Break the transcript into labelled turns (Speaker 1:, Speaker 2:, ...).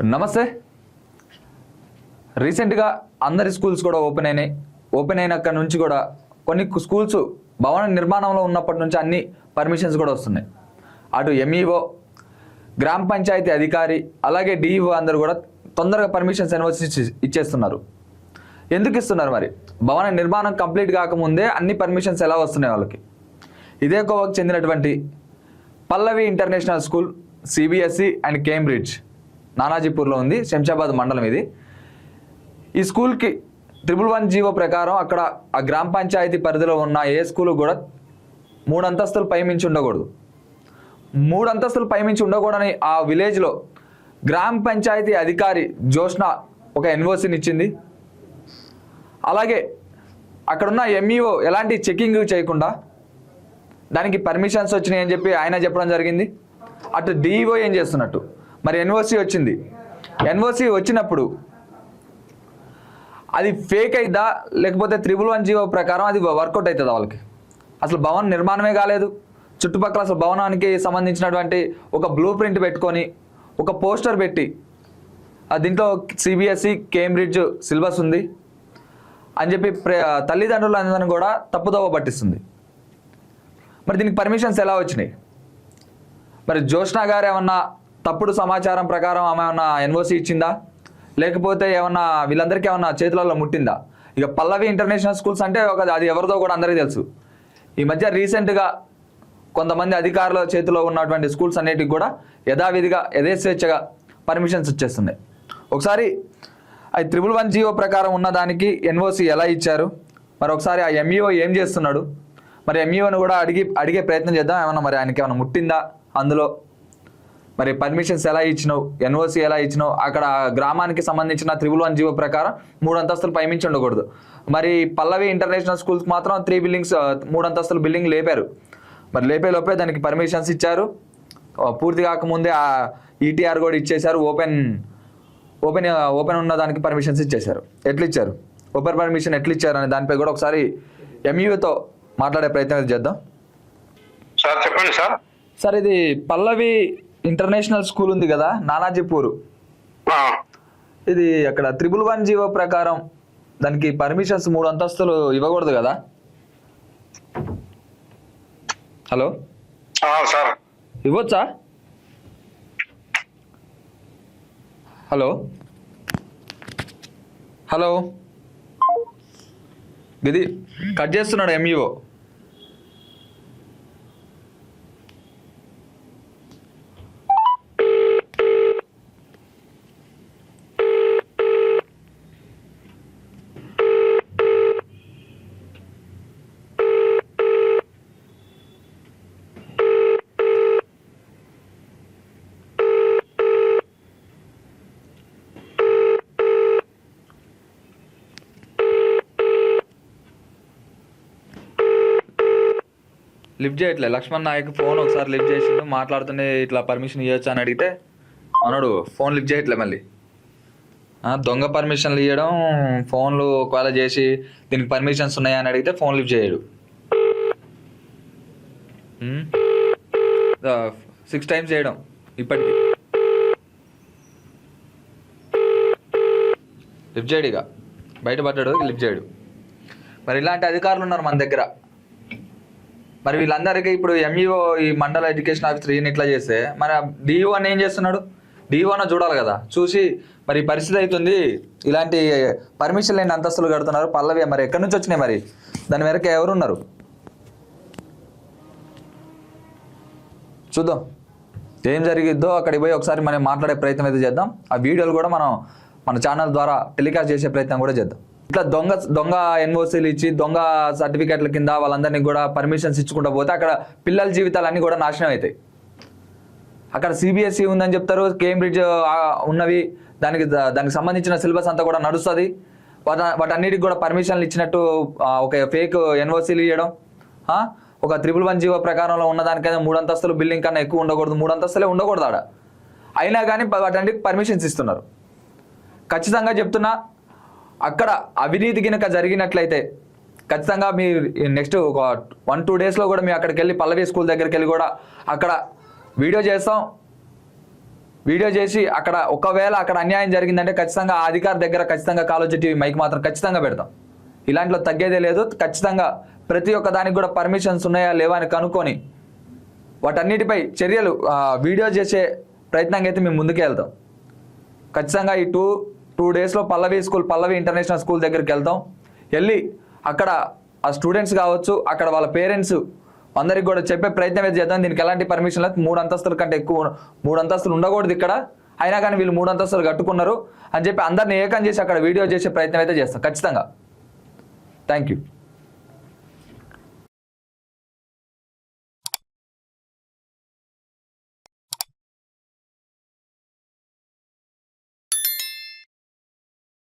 Speaker 1: నమస్తే. రీసెంట్గా అందరి స్కూల్స్ కూడా ఓపెన్ అయినాక నుంచి కూడా కొన్ని స్కూల్స్ భవన నిర్మాణంలో ఉన్నప్పటి నుంచి అన్ని పర్మిషన్స్ కూడా వస్తున్నాయి. అటు ఎంఈఓ, గ్రామ పంచాయతీ అధికారి, అలాగే డిఈఓ అందరూ కూడా తొందరగా పర్మిషన్స్ ఎన్ఓసి ఇచ్చేస్తున్నారు. ఎందుకు ఇస్తున్నారు మరి? భవన నిర్మాణం కంప్లీట్ కాకముందే అన్ని పర్మిషన్స్ ఎలా వస్తున్నాయి వాళ్ళకి? ఇదే కోవకు చెందినటువంటి Pallavi international school CBSE and Cambridge నానాజీపూర్లో ఉంది, శంషాబాద్ మండలం ఇది. ఈ స్కూల్కి 111 జీవో ప్రకారం అక్కడ ఆ గ్రామ పంచాయతీ పరిధిలో ఉన్న ఏ స్కూల్ కూడా 3 అంతస్తులు పైమించి ఉండకూడదు. 3 అంతస్తులు పైమించి ఉండకూడని ఆ విలేజ్లో గ్రామ పంచాయతీ అధికారి జోష్న ఒక ఎన్ఓసిని ఇచ్చింది. అలాగే అక్కడున్న ఎంఈఓ ఎలాంటి చెకింగ్ చేయకుండా దానికి పర్మిషన్స్ వచ్చినాయి అని చెప్పి ఆయన చెప్పడం జరిగింది. అటు డిఈఓ ఏం చేస్తున్నట్టు మరి ఎన్ఓసి వచ్చింది. ఎన్ఓసి వచ్చినప్పుడు అది ఫేక్ అయిద్దా లేకపోతే 111 జీవో ప్రకారం అది వర్కౌట్ అవుతుందా వాళ్ళకి? అసలు భవన నిర్మాణమే కాలేదు. చుట్టుపక్కల అసలు భవనానికి సంబంధించినటువంటి ఒక బ్లూ ప్రింట్ పెట్టుకొని ఒక పోస్టర్ పెట్టి దీంట్లో సిబిఎస్ఈ కేంబ్రిడ్జ్ సిలబస్ ఉంది అని చెప్పి తల్లిదండ్రులందరినీ కూడా తప్పుదోవ పట్టిస్తుంది. మరి దీనికి పర్మిషన్స్ ఎలా వచ్చినాయి? మరి జోష్న గారు ఏమన్నా తప్పుడు సమాచారం ప్రకారం ఆమె ఏమన్నా ఎన్ఓసి ఇచ్చిందా లేకపోతే ఏమన్నా వీళ్ళందరికీ ఏమన్నా చేతులలో ముట్టిందా? ఇక పల్లవి ఇంటర్నేషనల్ స్కూల్స్ అంటే అది ఎవరిదో కూడా అందరికీ తెలుసు. ఈ మధ్య రీసెంట్గా కొంతమంది అధికారుల చేతిలో ఉన్నటువంటి స్కూల్స్ అన్నిటికి కూడా యథావిధిగా యథేచ్ఛగా పర్మిషన్స్ ఇచ్చేస్తున్నాయి. ఒకసారి అది 111 జీవో ప్రకారం ఉన్నదానికి ఎన్ఓసి ఎలా ఇచ్చారు, మరి ఒకసారి ఆ ఎంఈఓ ఏం చేస్తున్నాడు, మరి ఎంఈఓని కూడా అడిగే ప్రయత్నం చేద్దాం. ఏమన్నా మరి ఆయనకి ఏమన్నా ముట్టిందా అందులో? మరి పర్మిషన్స్ ఎలా ఇచ్చినావు, ఎన్ఓసి ఎలా ఇచ్చినావు? అక్కడ గ్రామానికి సంబంధించిన 111 జీవో ప్రకారం 3 అంతస్తులు పైమించి ఉండకూడదు. మరి పల్లవి ఇంటర్నేషనల్ స్కూల్కి మాత్రం 3 అంతస్తుల బిల్డింగ్ లేపారు. మరి లేపేలోపే దానికి పర్మిషన్స్ ఇచ్చారు. పూర్తి కాకముందే ఆ ఈటీఆర్ కూడా ఇచ్చేశారు. ఓపెన్ ఉన్న దానికి పర్మిషన్స్ ఇచ్చేశారు. ఎట్లా ఇచ్చారు, ఓపెన్ పర్మిషన్ ఎట్లా ఇచ్చారు అనే దానిపై కూడా ఒకసారి ఎంఈఓతో మాట్లాడే ప్రయత్నం చేద్దాం.
Speaker 2: సార్ చెప్పండి సార్.
Speaker 1: సార్ ఇది పల్లవి ఇంటర్నేషనల్ స్కూల్ ఉంది కదా నానాజీపూర్, ఇది అక్కడ 111 జీవో ప్రకారం దానికి పర్మిషన్స్ 3 అంతస్తులు ఇవ్వకూడదు కదా? హలో
Speaker 2: సార్
Speaker 1: ఇవ్వచ్చా? హలో హలో ఇది కట్ చేస్తున్నాడు ఎంఈఓ. లిఫ్ట్ చేయట్లే లక్ష్మణ్ నాయక్ ఫోన్. ఒకసారి లిఫ్ట్ చేసిండు, మాట్లాడుతుండే ఇట్లా పర్మిషన్ ఇవ్వచ్చు అని అడిగితే అన్నాడు ఫోన్ లిఫ్ట్ చేయట్లే. మళ్ళీ దొంగ పర్మిషన్లు ఇవ్వడం, ఫోన్లు ఒకవేళ చేసి దీనికి పర్మిషన్స్ ఉన్నాయా అని అడిగితే ఫోన్ లిఫ్ట్ చేయడు. 6 times చేయడం ఇప్పటికి లిఫ్ట్ చేయడు. ఇక బయటపడ్డాడు, లిఫ్ట్ చేయడు. మరి ఇలాంటి అధికారులు ఉన్నారు మన దగ్గర. మరి వీళ్ళందరికీ ఇప్పుడు ఎంఈఓ ఈ మండల ఎడ్యుకేషన్ ఆఫీసర్ ఈయన ఇట్లా చేస్తే మరి డిఈఓ అని ఏం చేస్తున్నాడు? డిఈఓన చూడాలి కదా, చూసి మరి పరిస్థితి అవుతుంది, ఇలాంటి పర్మిషన్ లేని అంతస్తులు కడుతున్నారు పల్లవి, మరి ఎక్కడి నుంచి వచ్చినాయి, మరి దాని మేరకు ఎవరున్నారు చూద్దాం. ఏం జరిగిద్దో అక్కడికి పోయి ఒకసారి మనం మాట్లాడే ప్రయత్నం అయితే చేద్దాం. ఆ వీడియోలు కూడా మనం మన ఛానల్ ద్వారా టెలికాస్ట్ చేసే ప్రయత్నం కూడా చేద్దాం. ఇట్లా దొంగ ఎన్ఓసీలు ఇచ్చి దొంగ సర్టిఫికేట్ల కింద వాళ్ళందరినీ కూడా పర్మిషన్స్ ఇచ్చుకుంటూ పోతే అక్కడ పిల్లల జీవితాలన్నీ కూడా నాశనం అవుతాయి. అక్కడ సిబిఎస్ఈ ఉందని చెప్తారు, కేంబ్రిడ్జ్ ఉన్నవి, దానికి సంబంధించిన సిలబస్ అంతా కూడా నడుస్తుంది. వాటన్నిటికి కూడా పర్మిషన్లు ఇచ్చినట్టు ఒక ఫేక్ ఎన్ఓసీలు ఇవ్వడం, ఒక 111 జీవో ప్రకారంలో ఉన్నదానికైనా 3 అంతస్తులు బిల్డింగ్ కన్నా ఎక్కువ ఉండకూడదు, 3 అంతస్తులే ఉండకూడదు ఆడ. అయినా కానీ వాటన్నిటికి పర్మిషన్స్ ఇస్తున్నారు. ఖచ్చితంగా చెప్తున్నా, అక్కడ అవినీతి గినక జరిగినట్లయితే ఖచ్చితంగా మీ నెక్స్ట్ ఒక 1-2 డేస్లో కూడా మేము అక్కడికి వెళ్ళి పల్లవి స్కూల్ దగ్గరికి వెళ్ళి కూడా అక్కడ వీడియో చేస్తాం. వీడియో చేసి అక్కడ ఒకవేళ అక్కడ అన్యాయం జరిగిందంటే ఖచ్చితంగా ఆ అధికారి దగ్గర ఖచ్చితంగా కాలోజీ టీవీ మైక్ మాత్రం ఖచ్చితంగా పెడతాం. ఇలాంటిలో తగ్గేదే లేదు. ఖచ్చితంగా ప్రతి ఒక్క దానికి కూడా పర్మిషన్స్ ఉన్నాయా లేవా అని కనుక్కొని వాటన్నిటిపై చర్యలు వీడియో చేసే ప్రయత్నంగా అయితే మేము ముందుకే వెళ్తాం. ఖచ్చితంగా ఈ టూ డేస్లో పల్లవి ఇంటర్నేషనల్ స్కూల్ దగ్గరికి వెళ్తాం. వెళ్ళి అక్కడ ఆ స్టూడెంట్స్ కావచ్చు, అక్కడ వాళ్ళ పేరెంట్స్ అందరికి కూడా చెప్పే ప్రయత్నం అయితే చేద్దాం. దీనికి ఎలాంటి పర్మిషన్ లేదు. 3 అంతస్తుల కంటే ఎక్కువ 3 అంతస్తులు ఉండకూడదు ఇక్కడ, అయినా కానీ వీళ్ళు 3 అంతస్తులు కట్టుకున్నారు అని చెప్పి అందరిని ఏకం చేసి అక్కడ వీడియో చేసే ప్రయత్నం అయితే చేస్తాం ఖచ్చితంగా. Thank you.